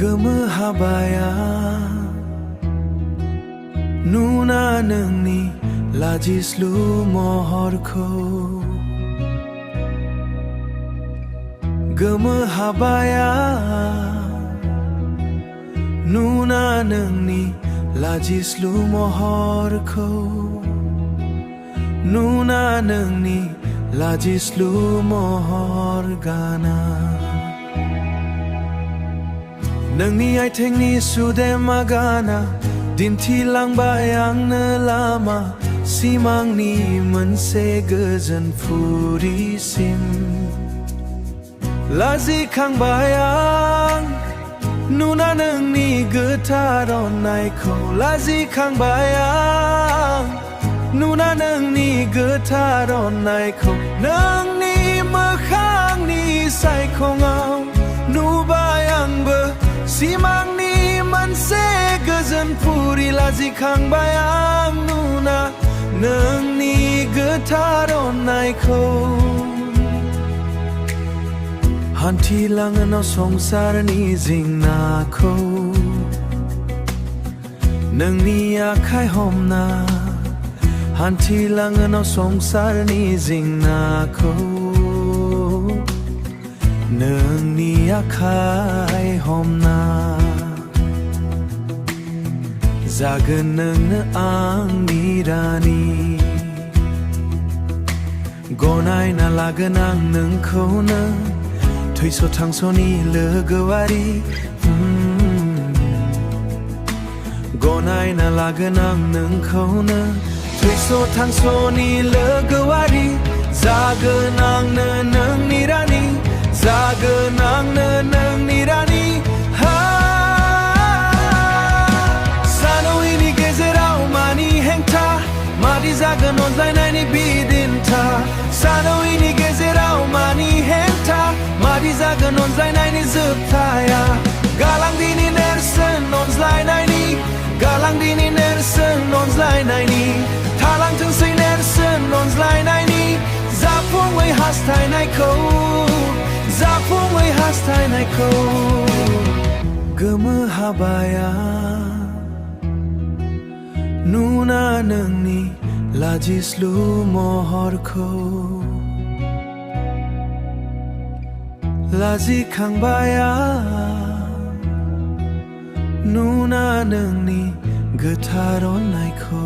Gwmw Habbaya Nuna Nwngni Lajislu Mohor Khow Gwmw Habbaya Nuna Nwngni Lajislu Mohor Khow Nuna Nwngni Lajislu Mohor Gana Nwngni aithengni sude magana Dintilangbay आंनो लामा सिमांनि मोनसे गोजोन फुरिसिम लाजिखांबाय आं नुना नोंनि गोथार अननायखौ लाजिखांबाय आं नुना नोंनि गोथार अननायखौ नोंनि मोखांनि सायखङाव नुबाय आंबो सिमांनि मोनसे गोजोन फुरि लाजिखांबाय आं नुना नोंनि गोथार अननायखौ हान्थिलाङो संसारनि जेंनाखौ नोंनि आखाइ हमना हान्थिलाङो संसारनि जेंनाखौ नोंनि आखाइ हमना जागोन नोंनो आंनि रानि गनायना लागोन आं नोंखौनो थैस' थांस'नि लोगोआरि गनायना लागोन आं नोंखौनो थैस' थांस'नि लोगोआरि जागोन आंनो नोंनि रानि जागोन आंनो नोंनि रानि सानैनि गेजेराव मानि हेंथा मादि जागोन अनज्लायनायनि बिदिन्था सानैनि गेजेराव मानि हेंथा मादि जागोन अनज्लायनायनि जोबथाया गालांदिनि नेरसोन अनज्लायनायनि गालांदिनि नेरसोन अनज्लायनायनि थालांथोंसै नेरसोन अनज्लायनायनि जाफुङै हास्थायनायखौ जाफुङै हास्थायनायखौ Gwmw Habbaya Nuna Nwngni Lajislu Mohor Khow लाजिखांबाय आं नुना नोंनि गोथार अननायखौ